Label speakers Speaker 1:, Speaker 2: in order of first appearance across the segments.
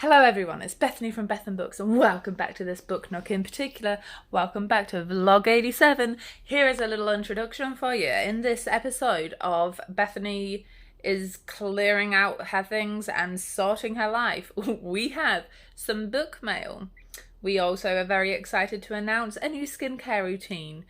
Speaker 1: Hello everyone, it's Bethany from Beth and Books and welcome back to this book nook. In particular, welcome back to vlog 87. Here is a little introduction for you. In this episode of Bethany is clearing out her things and sorting her life, we have some book mail. We also are very excited to announce a new skincare routine.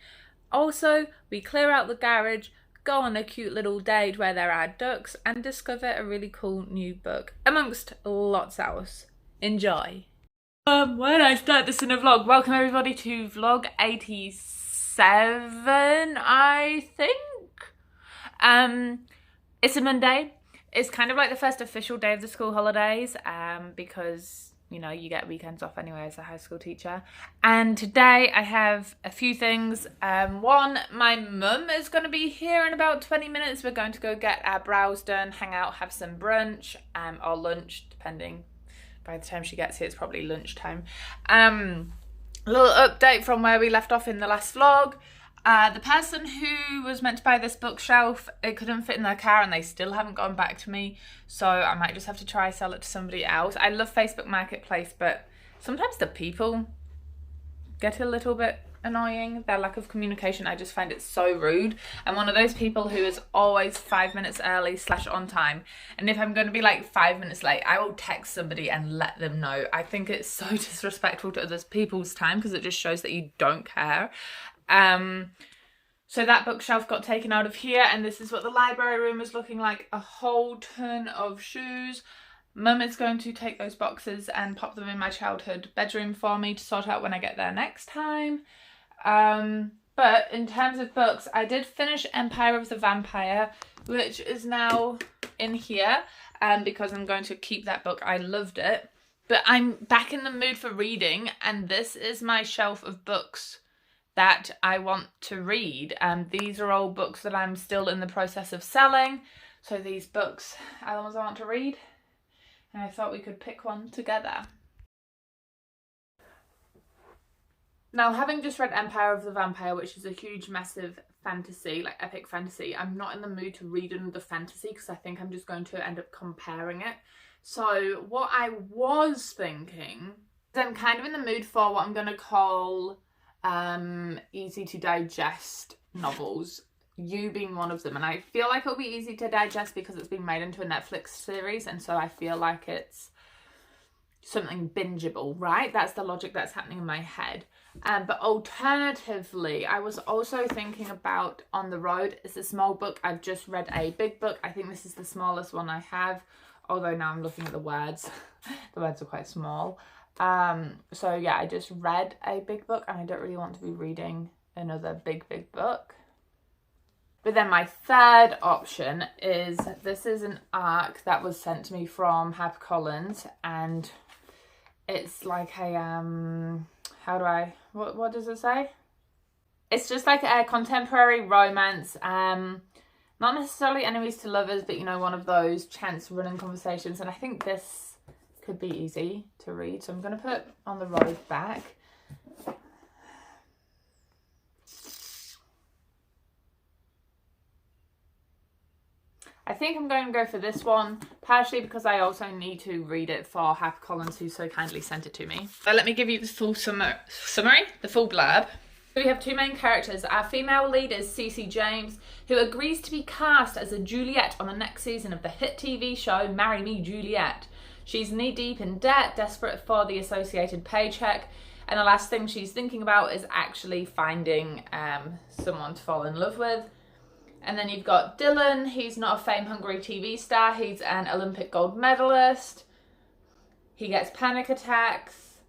Speaker 1: Also, we clear out the garage, go on a cute little date where there are ducks, and discover a really cool new book, amongst lots else. Enjoy. When I start this in a vlog, welcome everybody to vlog 87, I think. It's a Monday. It's kind of like the first official day of the school holidays, because you know, you get weekends off anyway as a high school teacher. And today I have a few things. One, my mum is going to be here in about 20 minutes. We're going to go get our brows done, hang out, have some brunch, or lunch, depending. By the time she gets here, it's probably lunchtime. A little update from where we left off in the last vlog. The person who was meant to buy this bookshelf, it couldn't fit in their car and they still haven't gotten back to me. So I might just have to try sell it to somebody else. I love Facebook Marketplace, but sometimes the people get a little bit annoying. Their lack of communication, I just find it so rude. I'm one of those people who is always 5 minutes early / on time. And if I'm going to be like 5 minutes late, I will text somebody and let them know. I think it's so disrespectful to other people's time because it just shows that you don't care. So that bookshelf got taken out of here, and this is what the library room is looking like. A whole ton of shoes. Mum is going to take those boxes and pop them in my childhood bedroom for me to sort out when I get there next time. But in terms of books, I did finish Empire of the Vampire, which is now in here, because I'm going to keep that book. I loved it. But I'm back in the mood for reading, and this is my shelf of books that I want to read. These are all books that I'm still in the process of selling. So these books are the ones I want to read. And I thought we could pick one together. Now, having just read Empire of the Vampire, which is a huge, massive fantasy, like epic fantasy, I'm not in the mood to read another fantasy because I think I'm just going to end up comparing it. So what I was thinking is I'm kind of in the mood for what I'm going to call easy to digest novels, you being one of them. And I feel like it'll be easy to digest because it's been made into a Netflix series, and so I feel like it's something bingeable, right? That's the logic that's happening in my head. But alternatively, I was also thinking about On the Road. It's a small book. I've just read a big book. I think this is the smallest one I have, although now I'm looking at the words. The words are quite small. So yeah, I just read a big book and I don't really want to be reading another big book. But then my third option is, this is an ARC that was sent to me from HarperCollins, and it's like a, what does it say? It's just like a contemporary romance, not necessarily enemies to lovers, but you know, one of those chance running conversations. And I think this could be easy to read, so I'm going to put On the Road back. I think I'm going to go for this one, partially because I also need to read it for HarperCollins, who so kindly sent it to me. So let me give you the full summary, the full blurb. We have two main characters. Our female lead is Cece James, who agrees to be cast as a Juliet on the next season of the hit TV show Marry Me, Juliet. She's knee-deep in debt, desperate for the associated paycheck, and the last thing she's thinking about is actually finding someone to fall in love with. And then you've got Dylan. He's not a fame-hungry TV star. He's an Olympic gold medalist. He gets panic attacks,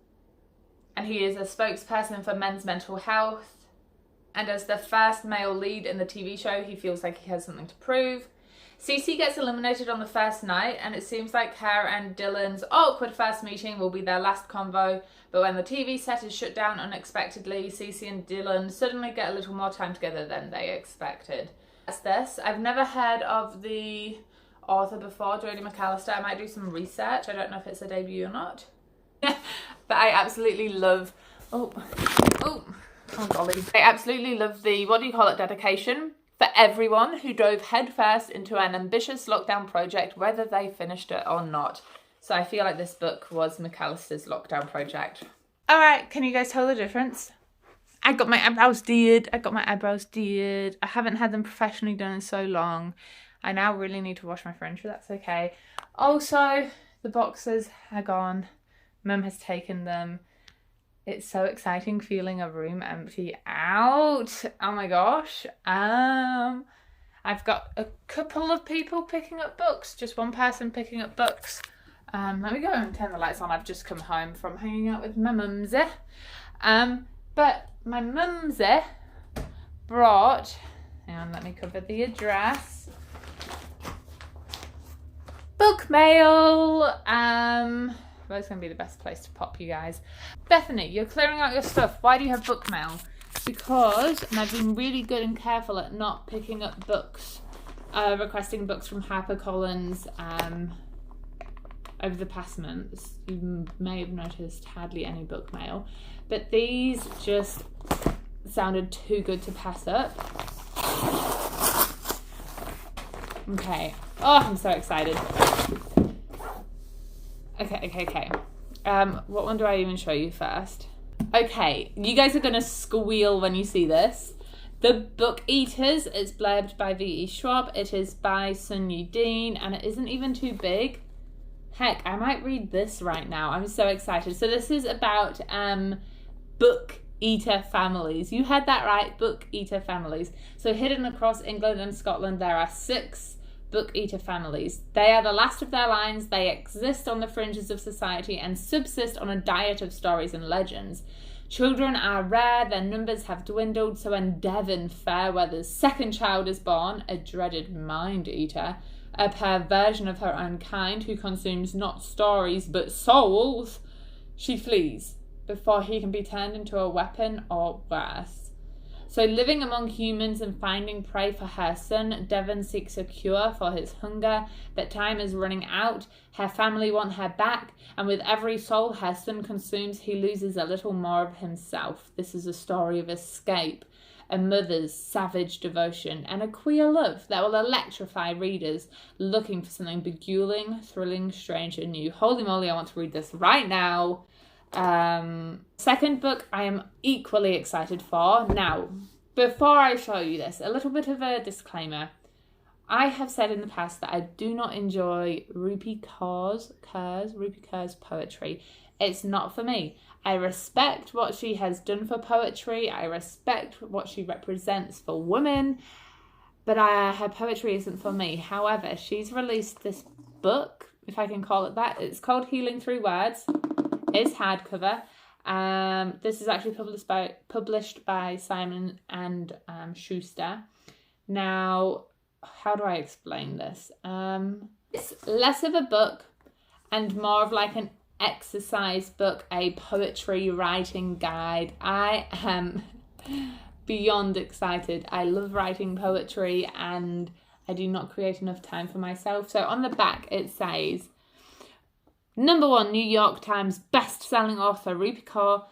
Speaker 1: and he is a spokesperson for men's mental health. And as the first male lead in the TV show, he feels like he has something to prove. Cece gets eliminated on the first night, and it seems like her and Dylan's awkward first meeting will be their last convo. But when the TV set is shut down unexpectedly, Cece and Dylan suddenly get a little more time together than they expected. That's this. I've never heard of the author before, Jodie McAllister. I might do some research. I don't know if it's a debut or not. But I absolutely love... Oh golly. I absolutely love the, dedication for everyone who dove headfirst into an ambitious lockdown project, whether they finished it or not. So I feel like this book was McAllister's lockdown project. All right, can you guys tell the difference? I got my eyebrows did. I haven't had them professionally done in so long. I now really need to wash my fringe, but that's okay. Also, the boxes are gone. Mum has taken them. It's so exciting feeling a room empty out. Oh my gosh. I've got a couple of people picking up books. Just one person picking up books. Let me go and turn the lights on. I've just come home from hanging out with my mumsy. But my mumsy brought, and let me cover the address, book mail. Where's going to be the best place to pop you guys? Bethany, you're clearing out your stuff. Why do you have book mail? Because, and I've been really good and careful at not picking up books, requesting books from HarperCollins over the past months. You may have noticed hardly any book mail, but these just sounded too good to pass up. Okay. Oh, I'm so excited. Okay. What one do I even show you first? Okay, you guys are gonna squeal when you see this. The Book Eaters is blurbed by V.E. Schwab. It is by Sun Yu Dean, and it isn't even too big. Heck, I might read this right now. I'm so excited. So this is about book eater families. You heard that right, book eater families. So hidden across England and Scotland, there are 6 book eater families. They are the last of their lines. They exist on the fringes of society and subsist on a diet of stories and legends. Children are rare, their numbers have dwindled, so when Devon Fairweather's second child is born, a dreaded mind-eater, a perversion of her own kind who consumes not stories but souls, she flees before he can be turned into a weapon or worse. So living among humans and finding prey for her son, Devon seeks a cure for his hunger, but time is running out. Her family want her back, and with every soul her son consumes, he loses a little more of himself. This is a story of escape, a mother's savage devotion, and a queer love that will electrify readers looking for something beguiling, thrilling, strange, and new. Holy moly, I want to read this right now. Second book I am equally excited for. Now, before I show you this, a little bit of a disclaimer. I have said in the past that I do not enjoy Rupi Kaur's poetry. It's not for me. I respect what she has done for poetry. I respect what she represents for women, but her poetry isn't for me. However, she's released this book, if I can call it that. It's called Healing Through Words. It's hardcover. This is actually published by Simon and Schuster. Now, how do I explain this? It's less of a book and more of like an exercise book, a poetry writing guide. I am beyond excited. I love writing poetry and I do not create enough time for myself. So on the back it says, #1 New York Times best-selling author Rupi Kaur,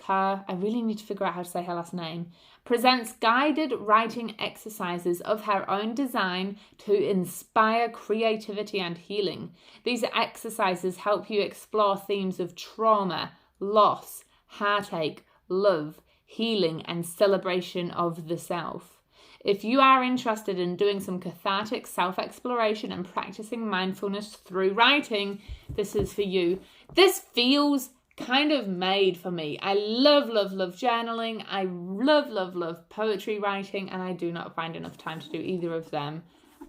Speaker 1: I really need to figure out how to say her last name, presents guided writing exercises of her own design to inspire creativity and healing. These exercises help you explore themes of trauma, loss, heartache, love, healing, and celebration of the self. If you are interested in doing some cathartic self-exploration and practicing mindfulness through writing, this is for you. This feels kind of made for me. I love journaling. I love poetry writing, and I do not find enough time to do either of them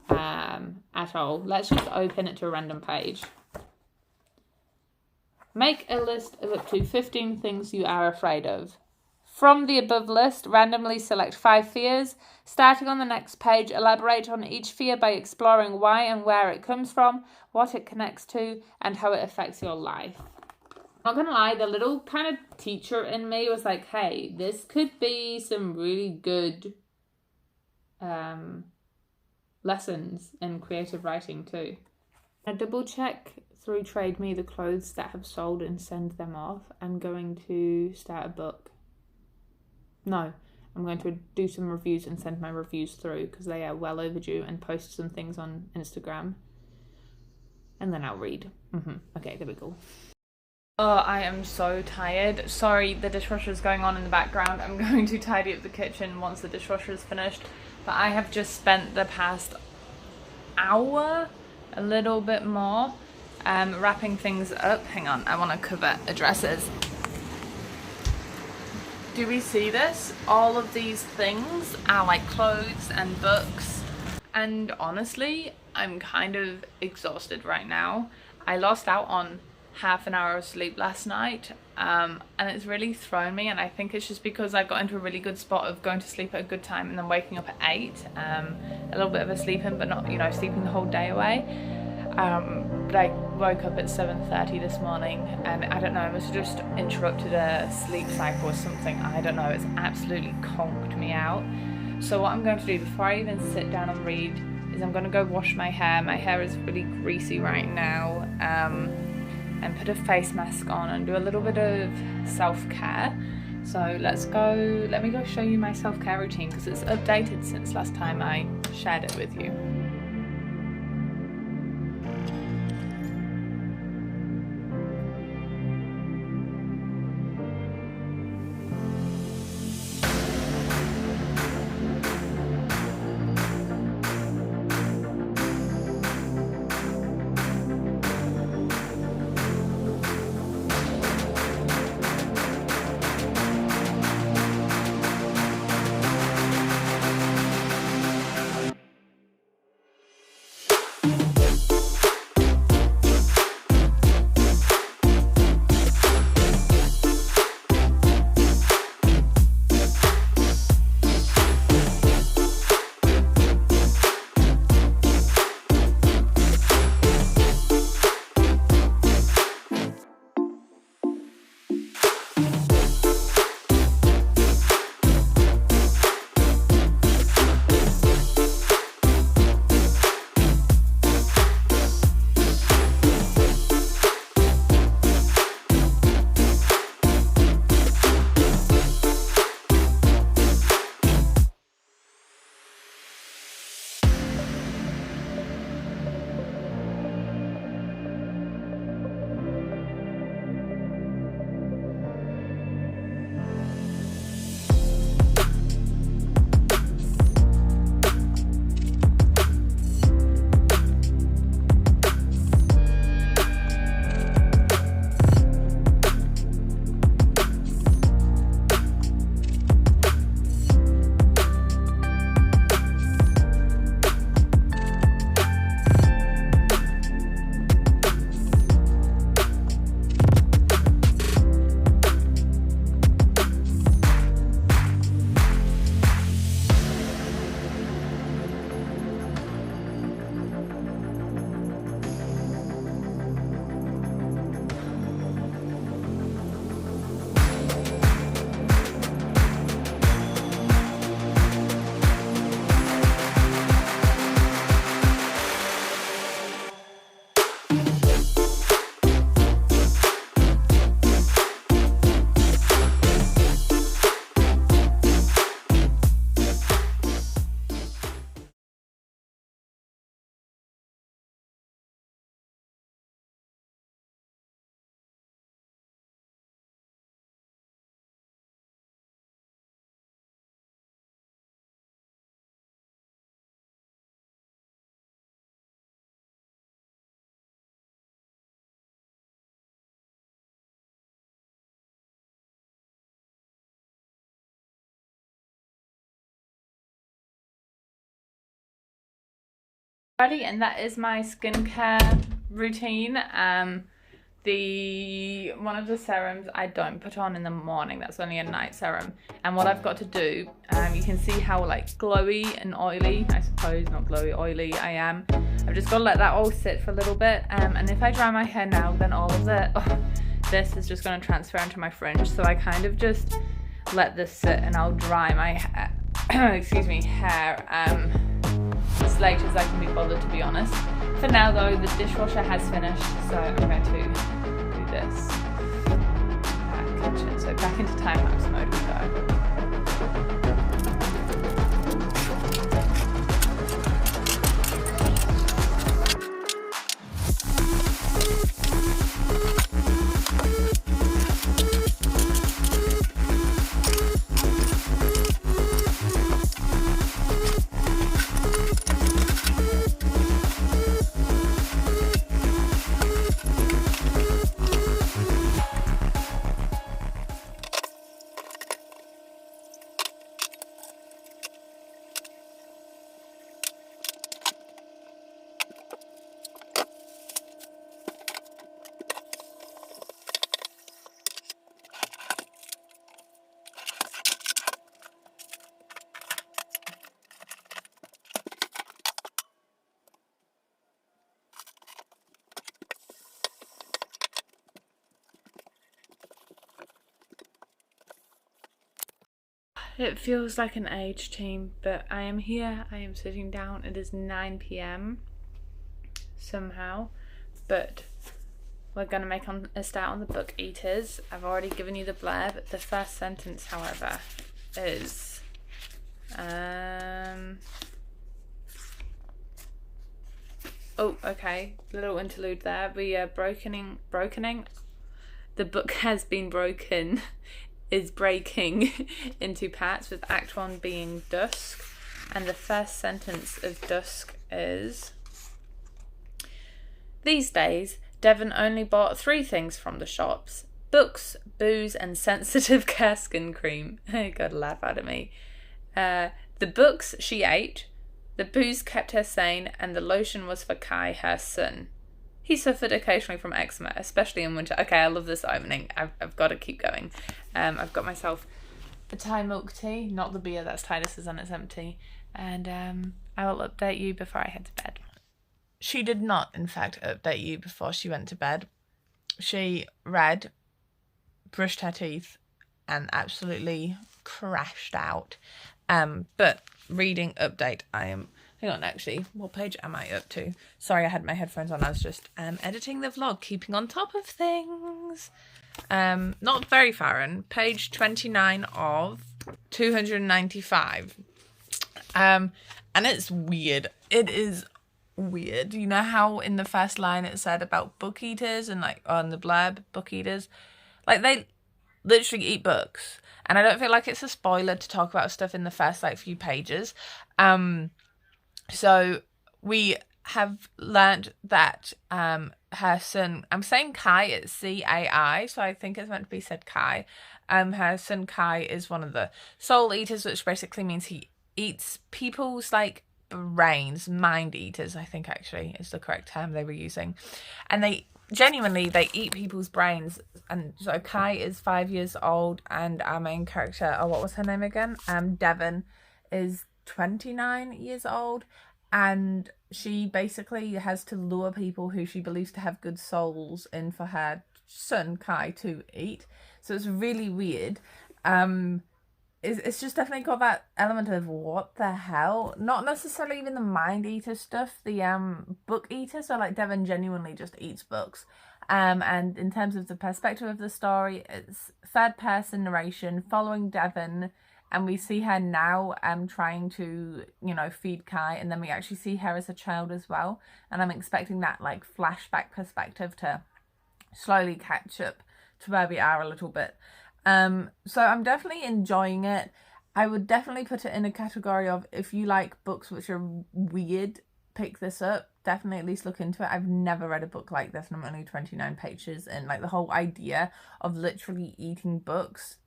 Speaker 1: at all. Let's just open it to a random page. Make a list of up to 15 things you are afraid of. From the above list, randomly select 5 fears. Starting on the next page, elaborate on each fear by exploring why and where it comes from, what it connects to, and how it affects your life. I'm not going to lie, the little kind of teacher in me was like, hey, this could be some really good lessons in creative writing too. I double check through Trade Me the clothes that have sold and send them off. I'm going to start a book. No, I'm going to do some reviews and send my reviews through because they are well overdue, and post some things on Instagram. and then I'll read. Okay, there we go. Oh, I am so tired. Sorry, the dishwasher is going on in the background. I'm going to tidy up the kitchen once the dishwasher is finished. But I have just spent the past hour, a little bit more, wrapping things up. Hang on, I want to cover addresses. Do we see this? All of these things are like clothes and books. And honestly, I'm kind of exhausted right now. I lost out on half an hour of sleep last night, and it's really thrown me, and I think it's just because I got into a really good spot of going to sleep at a good time and then waking up at 8, a little bit of a sleep-in, but not, you know, sleeping the whole day away. But I woke up at 7:30 this morning, and I don't know, I must have just interrupted a sleep cycle or something. I don't know, it's absolutely conked me out. So what I'm going to do before I even sit down and read is I'm going to go wash my hair. My hair is really greasy right now, and put a face mask on and do a little bit of self-care. So let me go show you my self-care routine, because it's updated since last time I shared it with you. Ready, and that is my skincare routine. One of the serums I don't put on in the morning, that's only a night serum. And what I've got to do, you can see how like glowy and oily, I suppose, not glowy, oily I am. I've just got to let that all sit for a little bit, and if I dry my hair now, then all of this is just going to transfer into my fringe. So I kind of just let this sit, and I'll dry my hair, excuse me, hair as late as I can be bothered, to be honest. For now though, the dishwasher has finished, so I'm going to do this. Kitchen. So back into time-lapse mode we go. It feels like an age team, but I am here, I am sitting down. It is 9 p.m. somehow, but we're going to make a start on the Book Eaters. I've already given you the blurb. The first sentence, however, is oh, okay, little interlude there. We are brokening. The book has been broken, is breaking into parts, with Act 1 being dusk, and the first sentence of dusk is: these days, Devon only bought 3 things from the shops: books, booze, and sensitive care skin cream. You gotta laugh out at me. The books she ate, the booze kept her sane, and the lotion was for Kai, her son. He suffered occasionally from eczema, especially in winter. Okay, I love this opening. I've got to keep going. I've got myself a Thai milk tea, not the beer, that's Titus's and it's empty. And I will update you before I head to bed. She did not, in fact, update you before she went to bed. She read, brushed her teeth, and absolutely crashed out. But reading update, hang on, actually, what page am I up to? Sorry, I had my headphones on. I was just editing the vlog, keeping on top of things. Not very far in, page 29 of 295. And it's weird. It is weird. You know how in the first line it said about book eaters and like on the blurb, book eaters? Like they literally eat books. And I don't feel like it's a spoiler to talk about stuff in the first like few pages. So we have learned that her son, I'm saying Kai, it's C-A-I, so I think it's meant to be said Kai. Her son Kai is one of the soul eaters, which basically means he eats people's like brains, mind eaters, I think actually is the correct term they were using. And they eat people's brains. And so Kai is 5 years old, and our main character, what was her name again? Devon is 29 years old, and she basically has to lure people who she believes to have good souls in for her son Kai to eat. So it's really weird. It's just definitely got that element of what the hell? Not necessarily even the mind eater stuff, the book eater. So like Devon genuinely just eats books. And in terms of the perspective of the story, it's third person narration following Devon, and we see her now trying to, feed Kai, and then we actually see her as a child as well. And I'm expecting that like flashback perspective to slowly catch up to where we are a little bit. So I'm definitely enjoying it. I would definitely put it in a category of, if you like books which are weird, pick this up. Definitely at least look into it. I've never read a book like this, and I'm only 29 pages, and like the whole idea of literally eating books.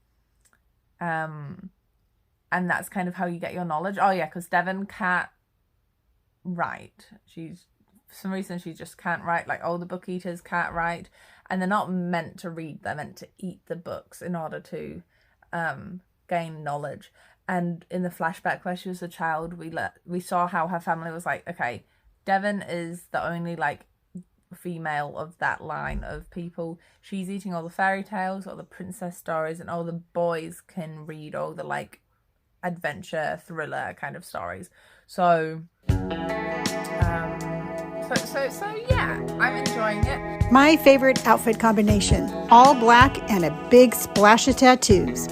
Speaker 1: And that's kind of how you get your knowledge. Oh yeah, because Devon can't write. For some reason she just can't write. Like all the book eaters can't write, and they're not meant to read, they're meant to eat the books in order to gain knowledge. And in the flashback where she was a child, we saw how her family was like, okay, Devon is the only like female of that line of people. She's eating all the fairy tales, all the princess stories, and all the boys can read all the like adventure thriller kind of stories. So yeah, I'm enjoying it.
Speaker 2: My favorite outfit combination: all black and a big splash of tattoos.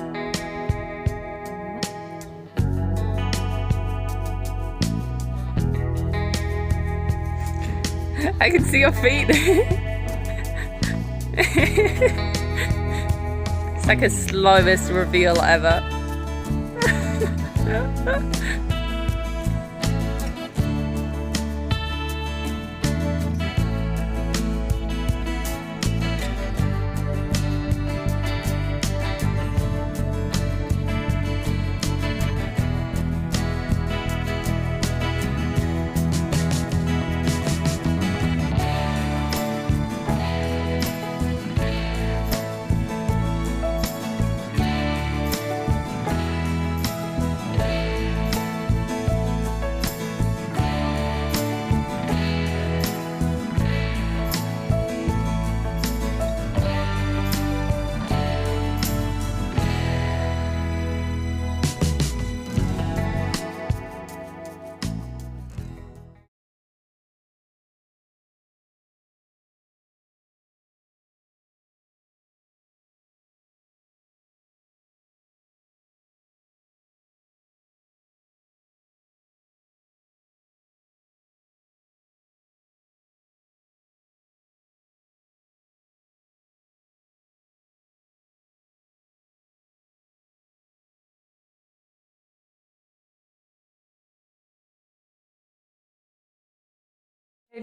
Speaker 1: I can see your feet. It's like a slowest reveal ever.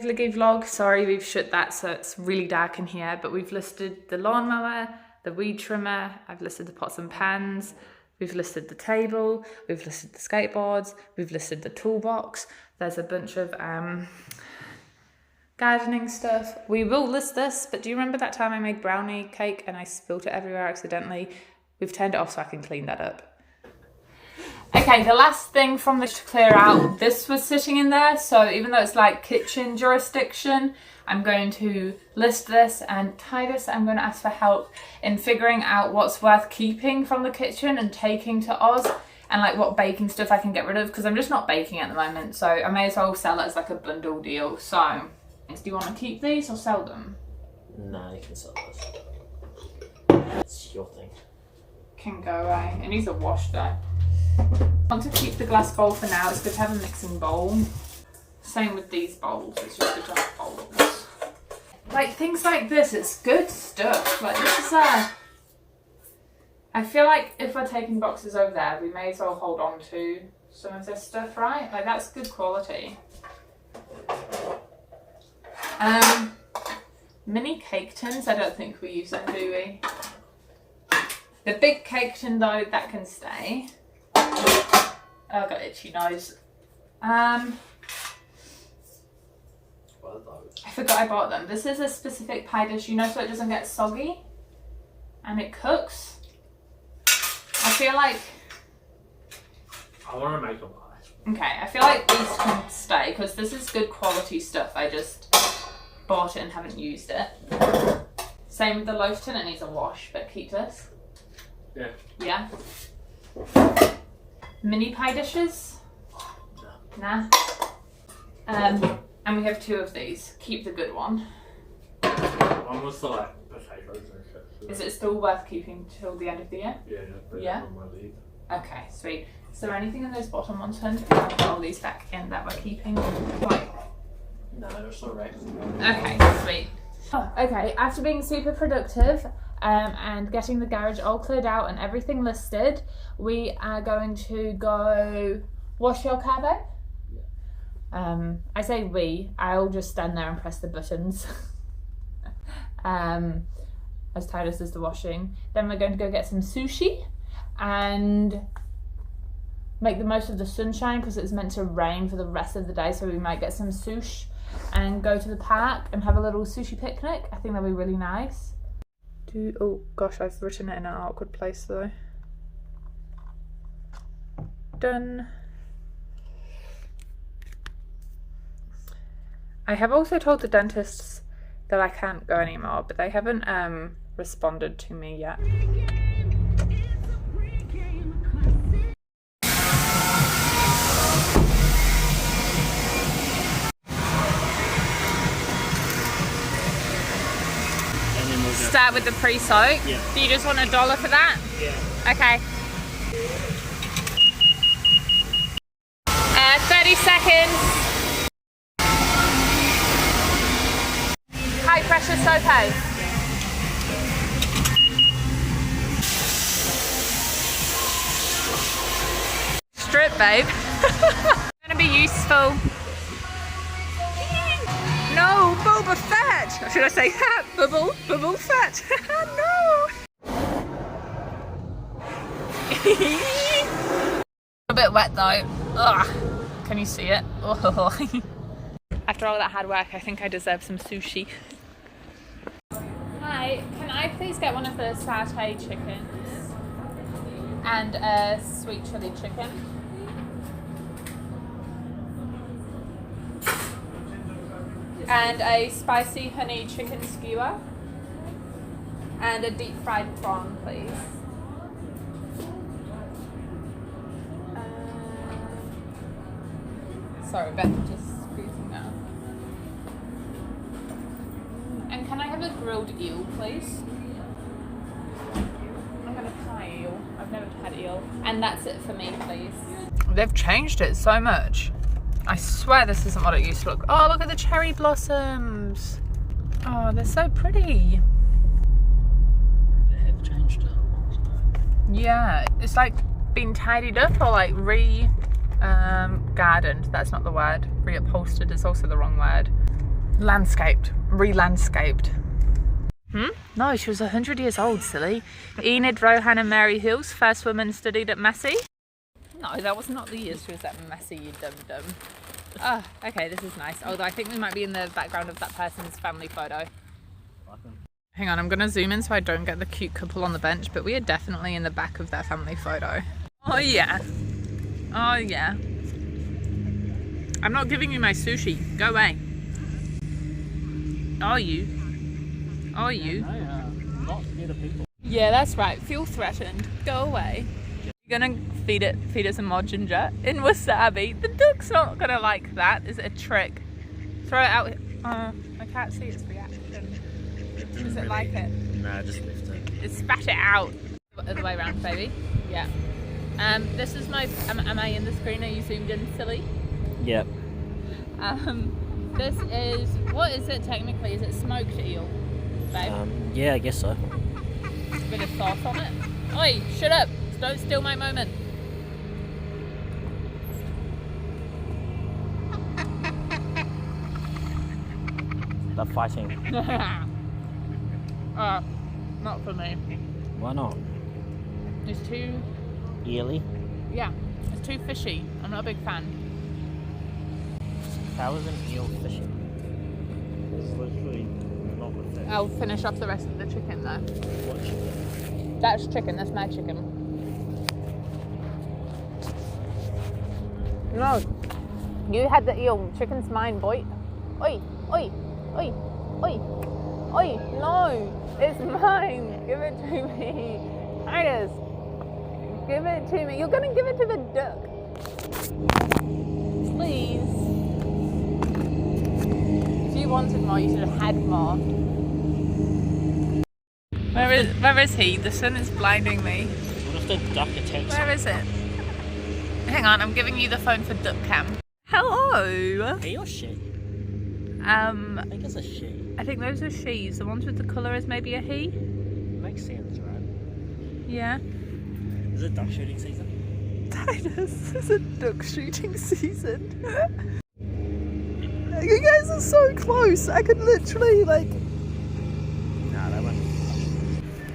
Speaker 1: Vloggy vlog, sorry we've shut that so it's really dark in here, but we've listed the lawnmower, the weed trimmer, I've listed the pots and pans, we've listed the table, we've listed the skateboards, we've listed the toolbox, there's a bunch of gardening stuff. We will list this, but do you remember that time I made brownie cake and I spilt it everywhere accidentally? We've turned it off so I can clean that up. Okay, the last thing from this to clear out, this was sitting in there, so even though it's like kitchen jurisdiction, I'm going to list this, and Titus, I'm going to ask for help in figuring out what's worth keeping from the kitchen and taking to Oz, and like what baking stuff I can get rid of, because I'm just not baking at the moment, so I may as well sell it as like a bundle deal. So, do you want to keep these or sell them?
Speaker 3: Nah, you can sell those. It's your thing.
Speaker 1: Can go away. It needs a wash though. I want to keep the glass bowl for now. It's good to have a mixing bowl. Same with these bowls. It's just good to have bowls. Like things like this, it's good stuff. Like this is I feel like if we're taking boxes over there, we may as well hold on to some of this stuff, right? Like that's good quality. Mini cake tins, I don't think we use them, do we? The big cake tin though, that can stay. Oh, I've got itchy nose. I forgot I bought them. This is a specific pie dish, you know, so it doesn't get soggy and it cooks. I feel like...
Speaker 3: I want to make a pie.
Speaker 1: Okay, I feel like these can stay because this is good quality stuff. I just bought it and haven't used it. Same with the loaf tin, it needs a wash, but keep this.
Speaker 3: Yeah.
Speaker 1: Yeah? Mini pie dishes? Nah. And we have 2 of these. Keep the good one.
Speaker 3: One was the like potatoes and shit. So
Speaker 1: is it still worth keeping till the end of the year?
Speaker 3: Yeah, just put
Speaker 1: Yeah?
Speaker 3: it on my leave.
Speaker 1: Okay, sweet. Is there anything in those bottom ones, hun? I'll put all these back in that we're keeping. Right.
Speaker 3: No, they're still right.
Speaker 1: Okay, sweet. Oh, okay, after being super productive and getting the garage all cleared out and everything listed, we are going to go wash your car, babe? I say we, I'll just stand there and press the buttons as Titus does the washing. Then we're going to go get some sushi and make the most of the sunshine because it's meant to rain for the rest of the day, so we might get some sushi and go to the park and have a little sushi picnic. I think that'll be really nice. Oh gosh, I've written it in an awkward place though. Done. I have also told the dentists that I can't go anymore, but they haven't responded to me yet. Start with the pre-soak?
Speaker 3: Yeah.
Speaker 1: Do you just want $1 for that?
Speaker 3: Yeah.
Speaker 1: Okay. 30 seconds. High pressure soap. Strip, babe. It's gonna be useful. No, Boba Fett! Should I say that? Bubble Fett. No! A bit wet though. Ugh. Can you see it? Oh. After all that hard work, I think I deserve some sushi. Hi, can I please get one of the satay chickens and a sweet chili chicken? And a spicy honey chicken skewer and a deep fried prawn, please. Sorry, Beth, just squeezing now. And can I have a grilled eel, please? I'm gonna try eel. I've never had eel. And that's it for me, please. They've changed it so much. I swear this isn't what it used to look. Oh, look at the cherry blossoms. Oh, they're so pretty.
Speaker 3: They have changed it a lot.
Speaker 1: Yeah, it's like been tidied up or like gardened. That's not the word. Reupholstered is also the wrong word. Landscaped. Re-landscaped. No, she was 100 years old, silly. Enid, Rohan and Mary Hills, first woman studied at Massey. No, that was not the year she was at Massey, you dum-dum. Oh, okay, this is nice. Although I think we might be in the background of that person's family photo. Hang on, I'm going to zoom in so I don't get the cute couple on the bench, but we are definitely in the back of their family photo. Oh yeah. Oh yeah. I'm not giving you my sushi. Go away. Are you? Are you?
Speaker 3: Not near the people.
Speaker 1: Yeah, that's right. Feel threatened. Go away. You're gonna feed us a mod ginger in wasabi. The duck's not gonna like that. Is it a trick? Throw it out. I can't see its reaction. Does it like it?
Speaker 3: Nah, just lift it.
Speaker 1: It spat it out. Other way around, baby. Yeah. This is my. Am I in the screen? Are you zoomed in, silly?
Speaker 3: Yep.
Speaker 1: This is. What is it technically? Is it smoked eel, babe?
Speaker 3: Yeah, I guess so.
Speaker 1: A bit of sauce on it. Oi, shut up! Don't steal my moment.
Speaker 3: They're fighting.
Speaker 1: Not for me.
Speaker 3: Why not?
Speaker 1: It's too.
Speaker 3: Yearly?
Speaker 1: Yeah, it's too fishy. I'm not a big fan.
Speaker 3: How is an eel fishing? It's literally not the fish.
Speaker 1: I'll finish off the rest of the chicken though.
Speaker 3: What chicken?
Speaker 1: That's chicken. That's my chicken. No, you had the eel. Chicken's mine, boy. Oi, oi, oi, oi, oi. No, it's mine. Give it to me. Titus, give it to me. You're gonna give it to the duck. Please. If you wanted more, you should have had more. Where is he? The sun is blinding me.
Speaker 3: What if the duck attacks?
Speaker 1: Where is it? Hang on, I'm giving you the phone for duck cam. Hello.
Speaker 3: He or she?
Speaker 1: I
Speaker 3: think it's a she.
Speaker 1: I think those are she's. The ones with the colour is maybe a he.
Speaker 3: Makes sense, right?
Speaker 1: Yeah.
Speaker 3: Is it duck shooting season?
Speaker 1: Titus, it's a duck shooting season. You guys are so close. I could literally like.
Speaker 3: Nah, that one.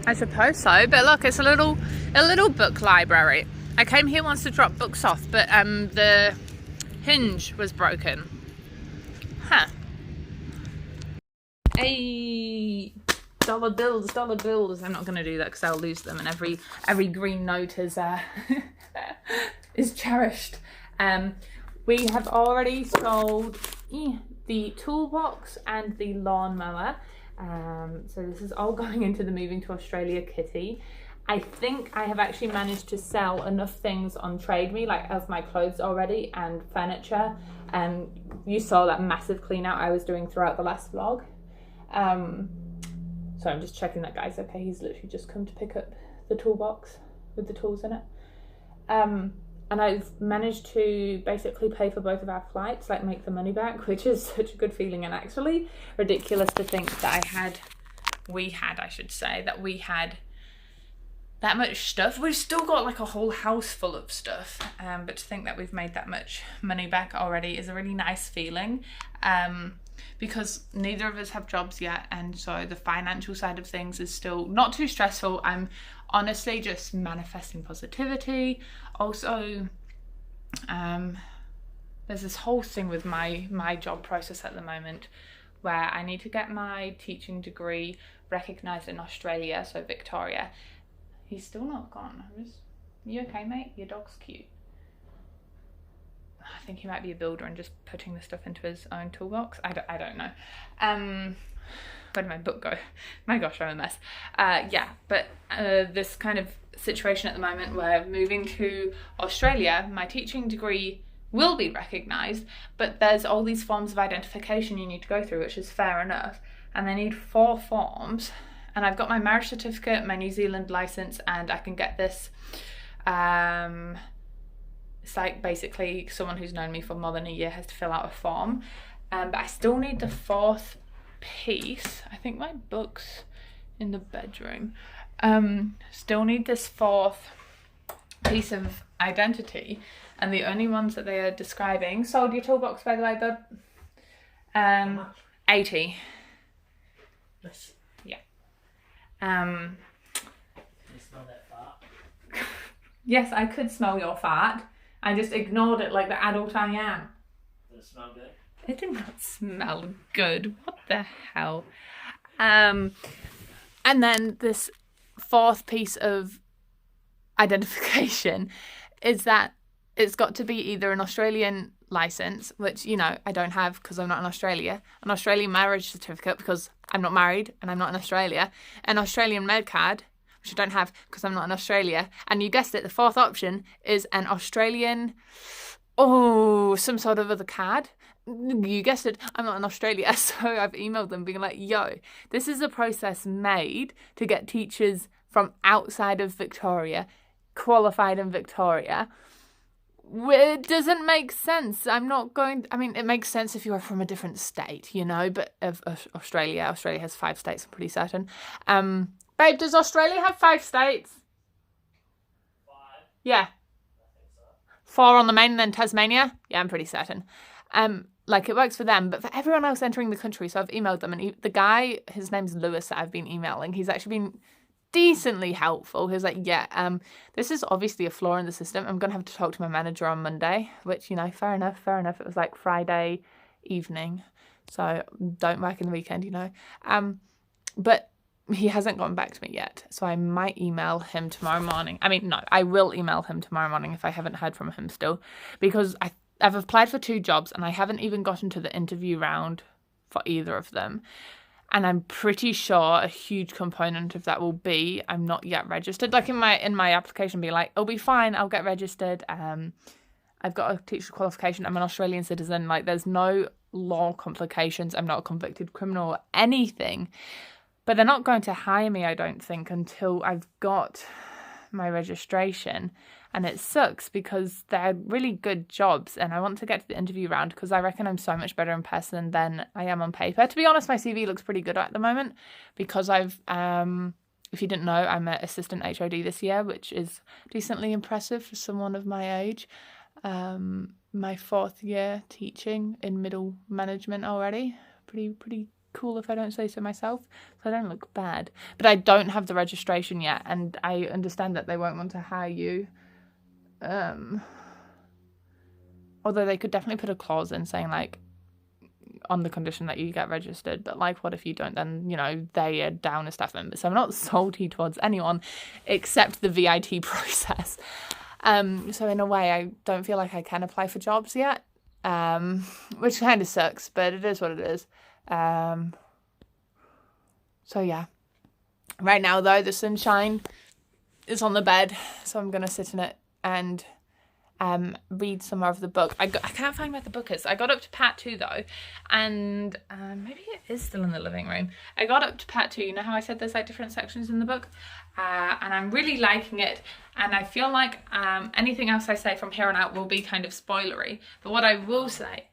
Speaker 1: I suppose so, but look, it's a little book library. I came here once to drop books off, but the hinge was broken. Huh. Hey, dollar bills. I'm not going to do that because I'll lose them, and every green note is is cherished. We have already sold the toolbox and the lawnmower. So this is all going into the moving to Australia kitty. I think I have actually managed to sell enough things on Trade Me, like of my clothes already and furniture. You saw that massive clean out I was doing throughout the last vlog. So I'm just checking that guy's okay. He's literally just come to pick up the toolbox with the tools in it. And I've managed to basically pay for both of our flights, like make the money back, which is such a good feeling, and actually ridiculous to think that we had that much stuff. We've still got like a whole house full of stuff, but to think that we've made that much money back already is a really nice feeling, because neither of us have jobs yet, and so the financial side of things is still not too stressful. I'm honestly just manifesting positivity. Also, there's this whole thing with my job process at the moment where I need to get my teaching degree recognised in Australia, so Victoria. He's still not gone. You okay, mate? Your dog's cute. I think he might be a builder and just putting the stuff into his own toolbox. I don't know. Where did my book go? My gosh, I'm a mess. Yeah, but this kind of situation at the moment where moving to Australia, my teaching degree will be recognised, but there's all these forms of identification you need to go through, which is fair enough. And they need 4 forms. And I've got my marriage certificate, my New Zealand license, and I can get this. It's like basically someone who's known me for more than a year has to fill out a form. But I still need the 4th piece. I think my book's in the bedroom. Still need this 4th piece of identity. And the only ones that they are describing. Sold your toolbox, by the way, bud. 80.
Speaker 3: Nice.
Speaker 1: Yeah.
Speaker 3: Can you smell that fart?
Speaker 1: Yes, I could smell your fart. I just ignored it like the adult I am.
Speaker 3: Does it smell good?
Speaker 1: It did not smell good. What the hell? And then this fourth piece of identification is that it's got to be either an Australian license, which, you know, I don't have because I'm not in Australia, an Australian marriage certificate because I'm not married and I'm not in Australia, an Australian med card, which I don't have because I'm not in Australia, and you guessed it, the fourth option is an Australian, some sort of other card. You guessed it, I'm not in Australia. So I've emailed them being like, yo, this is a process made to get teachers from outside of Victoria qualified in Victoria. It doesn't make sense. It makes sense if you are from a different state, you know, but of Australia has 5 states, I'm pretty certain. Babe, does Australia have 5 states?
Speaker 3: 5?
Speaker 1: Yeah.
Speaker 3: I think so.
Speaker 1: 4 on the main and then Tasmania? Yeah, I'm pretty certain. Like, it works for them, but for everyone else entering the country, so I've emailed them, and the guy, his name's Lewis, that I've been emailing, he's actually been decently helpful. He was like, yeah, this is obviously a flaw in the system. I'm going to have to talk to my manager on Monday, which, you know, fair enough. It was like Friday evening, so don't work in the weekend, you know. But he hasn't gotten back to me yet, so I might email him tomorrow morning. I will email him tomorrow morning if I haven't heard from him still, because I've applied for 2 jobs and I haven't even gotten to the interview round for either of them. And I'm pretty sure a huge component of that will be I'm not yet registered. Like in my application, be like, it'll be fine, I'll get registered. I've got a teacher qualification. I'm an Australian citizen. Like, there's no law complications. I'm not a convicted criminal or anything. But they're not going to hire me, I don't think, until I've got my registration. And it sucks because they're really good jobs and I want to get to the interview round because I reckon I'm so much better in person than I am on paper. To be honest, my CV looks pretty good at the moment because I've, if you didn't know, I'm an assistant HOD this year, which is decently impressive for someone of my age. My 4th year teaching in middle management already. Pretty cool if I don't say so myself. So I don't look bad. But I don't have the registration yet, and I understand that they won't want to hire you. Although they could definitely put a clause in saying, like, on the condition that you get registered, but like, what if you don't? Then, you know, they are down as staff members. So I'm not salty towards anyone except the VIT process. So in a way, I don't feel like I can apply for jobs yet, which kind of sucks, but it is what it is. So yeah, right now though, the sunshine is on the bed, so I'm gonna sit in it and read some more of the book. I can't find where the book is. I got up to part 2 though, and maybe it is still in the living room. I got up to part 2. You know how I said there's like different sections in the book, and I'm really liking it, and I feel like anything else I say from here on out will be kind of spoilery. But what I will say,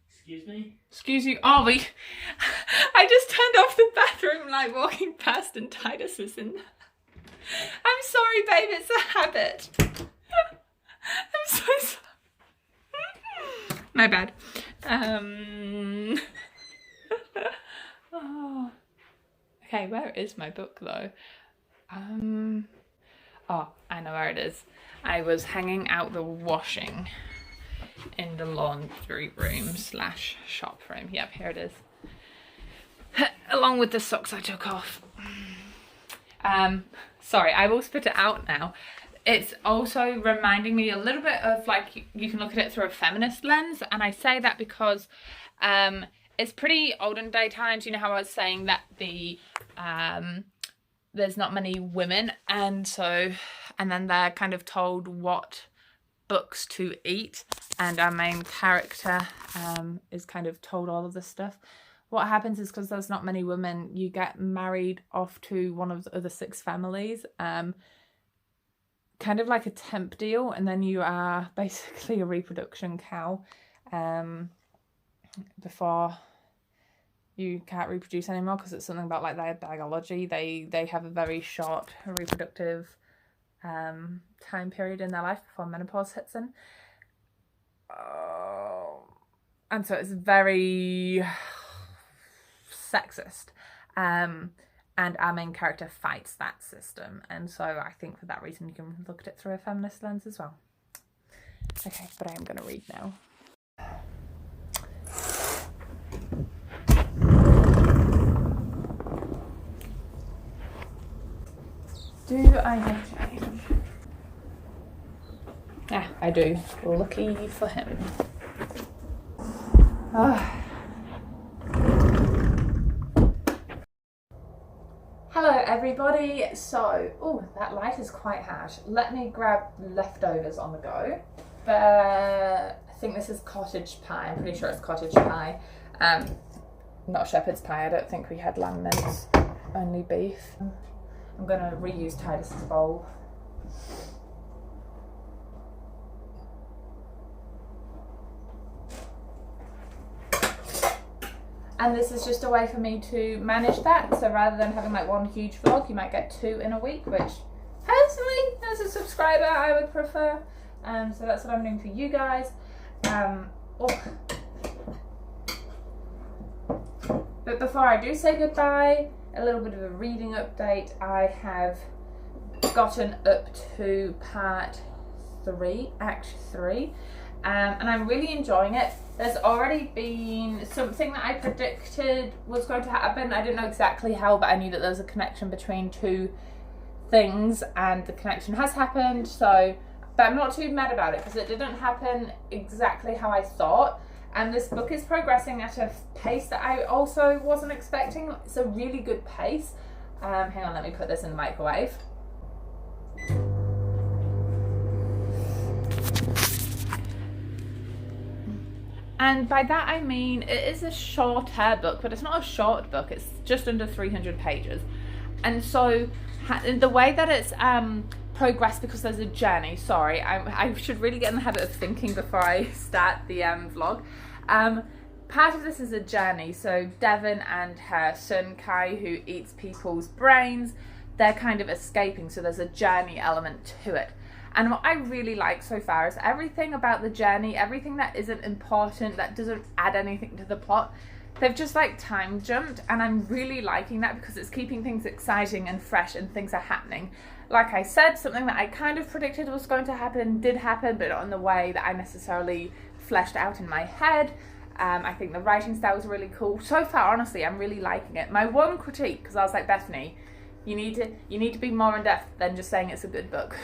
Speaker 3: Excuse me?
Speaker 1: Excuse you, are we? I just turned off the bathroom like walking past and Titus was in there. I'm sorry, babe, it's a habit. I'm so sorry. My bad. Oh. Okay, where is my book though? Oh, I know where it is. I was hanging out the washing in the laundry room / shop room. Yep, here it is. Along with the socks I took off. Sorry, I will spit it out now. It's also reminding me a little bit of, like, you can look at it through a feminist lens, and I say that because it's pretty olden day times. You know how I was saying that there's not many women, and then they're kind of told what books to eat, and our main character is kind of told all of this stuff. What happens is, because there's not many women, you get married off to one of the other 6 families, kind of like a temp deal, and then you are basically a reproduction cow before you can't reproduce anymore, because it's something about like their biology. They have a very short reproductive time period in their life before menopause hits in. And so it's very sexist. And our main character fights that system. And so I think for that reason you can look at it through a feminist lens as well. Okay, but I am going to read now. Do I have change? Yeah, I do. Lucky for him. Oh. Hello everybody. So, oh, that light is quite harsh. Let me grab leftovers on the go. But I think this is cottage pie. I'm pretty sure it's cottage pie. Not shepherd's pie. I don't think we had lamb mince, only beef. I'm gonna reuse Titus's bowl. And this is just a way for me to manage that. So rather than having like one huge vlog, you might get 2 in a week, which personally, as a subscriber, I would prefer. So that's what I'm doing for you guys. But before I do say goodbye, a little bit of a reading update. I have gotten up to part 3, act 3. And I'm really enjoying it. There's already been something that I predicted was going to happen. I didn't know exactly how, but I knew that there was a connection between 2 things, and the connection has happened. So, but I'm not too mad about it because it didn't happen exactly how I thought. And this book is progressing at a pace that I also wasn't expecting. It's a really good pace. Hang on, let me put this in the microwave. And by that I mean it is a shorter book, but it's not a short book. It's just under 300 pages. And so the way that it's progressed, because there's a journey, sorry, I should really get in the habit of thinking before I start the vlog. Part of this is a journey. So Devon and her son Kai, who eats people's brains, they're kind of escaping. So there's a journey element to it. And what I really like so far is everything about the journey, everything that isn't important, that doesn't add anything to the plot, they've just like time jumped, and I'm really liking that because it's keeping things exciting and fresh and things are happening. Like I said, something that I kind of predicted was going to happen did happen, but not in the way that I necessarily fleshed out in my head. I think the writing style was really cool. So far, honestly, I'm really liking it. My one critique, because I was like, Bethany, you need to be more in depth than just saying it's a good book.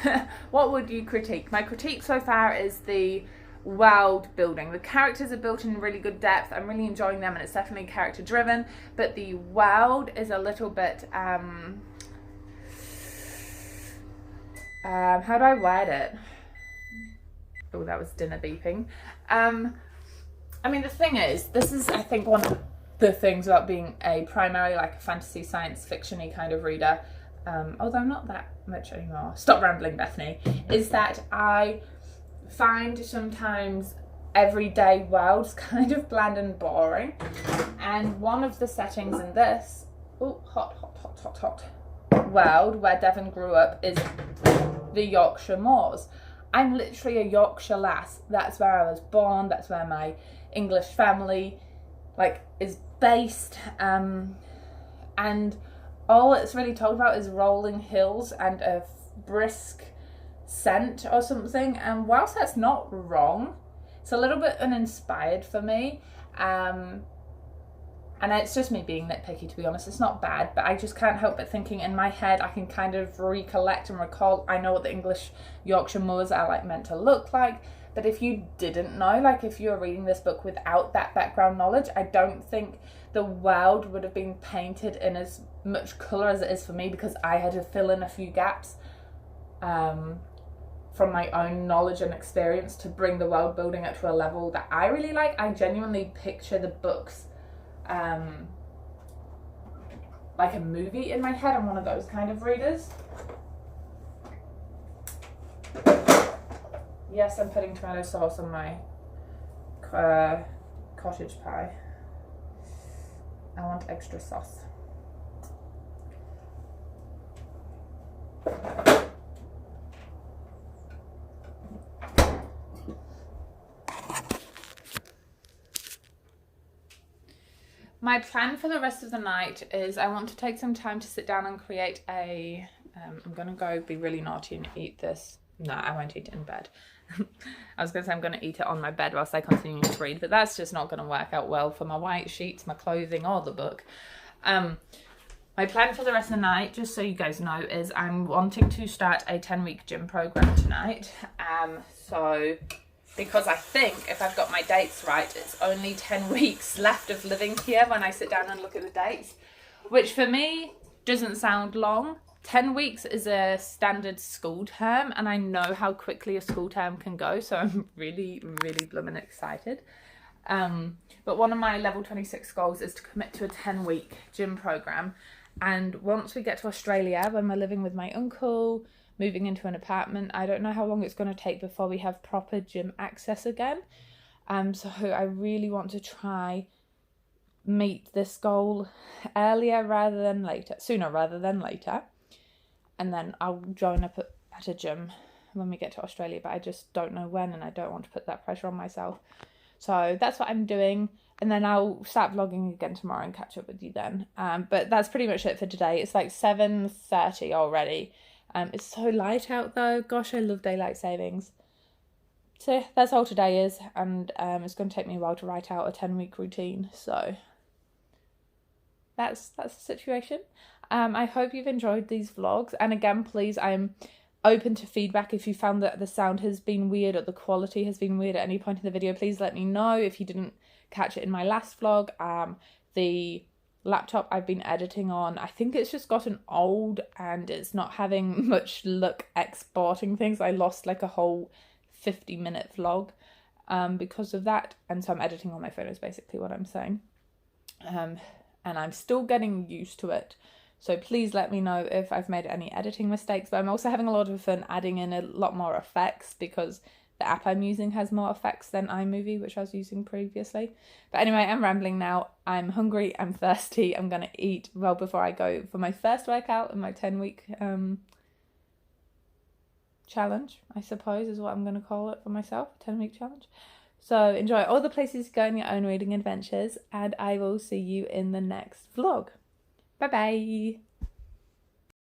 Speaker 1: What would you critique? My critique so far is the world building. The characters are built in really good depth. I'm really enjoying them, and it's definitely character driven, but the world is a little bit how do I word it? Oh, that was dinner beeping. I mean, the thing is, this is, I think, one of the things about being a primary, like a fantasy science fiction-y kind of reader, although not that much anymore, stop rambling Bethany, is that I find sometimes everyday worlds kind of bland and boring. And one of the settings in this, hot world where Devon grew up is the Yorkshire Moors. I'm literally a Yorkshire lass. That's where I was born, that's where my English family is based, and all it's really talked about is rolling hills and a brisk scent or something. And whilst that's not wrong, it's a little bit uninspired for me, and it's just me being nitpicky, to be honest. It's not bad, but I just can't help but thinking in my head I can kind of recollect and recall. I know what the English Yorkshire Moors are meant to look like. But if you didn't know, if you were reading this book without that background knowledge, I don't think the world would have been painted in as much colour as it is for me, because I had to fill in a few gaps from my own knowledge and experience to bring the world building up to a level that I really like. I genuinely picture the books like a movie in my head. I'm one of those kind of readers. Yes, I'm putting tomato sauce on my cottage pie. I want extra sauce. My plan for the rest of the night is I want to take some time to sit down and create a... I'm going to go be really naughty and eat this. No, I won't eat it in bed. I was going to say I'm going to eat it on my bed whilst I continue to read, but that's just not going to work out well for my white sheets, my clothing, or the book. My plan for the rest of the night, just so you guys know, is I'm wanting to start a 10-week gym program tonight. So... because I think if I've got my dates right, it's only 10 weeks left of living here when I sit down and look at the dates, which for me doesn't sound long. 10 weeks is a standard school term, and I know how quickly a school term can go, so I'm really, really blooming excited. But one of my level 26 goals is to commit to a 10-week gym program, and once we get to Australia, when we're living with my uncle, moving into an apartment, I don't know how long it's going to take before we have proper gym access again. So I really want to try meet this goal earlier rather than later, sooner rather than later. And then I'll join up at a gym when we get to Australia, but I just don't know when, and I don't want to put that pressure on myself. So that's what I'm doing. And then I'll start vlogging again tomorrow and catch up with you then. But that's pretty much it for today. It's like 7:30 already. It's so light out though. Gosh, I love daylight savings. So yeah, that's all today is, and it's going to take me a while to write out a 10-week routine. So that's the situation. I hope you've enjoyed these vlogs, and again, please, I'm open to feedback. If you found that the sound has been weird or the quality has been weird at any point in the video, please let me know. If you didn't catch it in my last vlog, the laptop I've been editing on, I think it's just gotten old and it's not having much luck exporting things. I lost like a whole 50-minute vlog because of that, and so I'm editing on my phone is basically what I'm saying. And I'm still getting used to it, so please let me know if I've made any editing mistakes. But I'm also having a lot of fun adding in a lot more effects because the app I'm using has more effects than iMovie, which I was using previously. But anyway, I'm rambling now. I'm hungry, I'm thirsty, I'm going to eat well before I go for my first workout in my 10-week challenge, I suppose is what I'm going to call it for myself, 10-week challenge. So enjoy all the places you go in your own reading adventures, and I will see you in the next vlog. Bye-bye!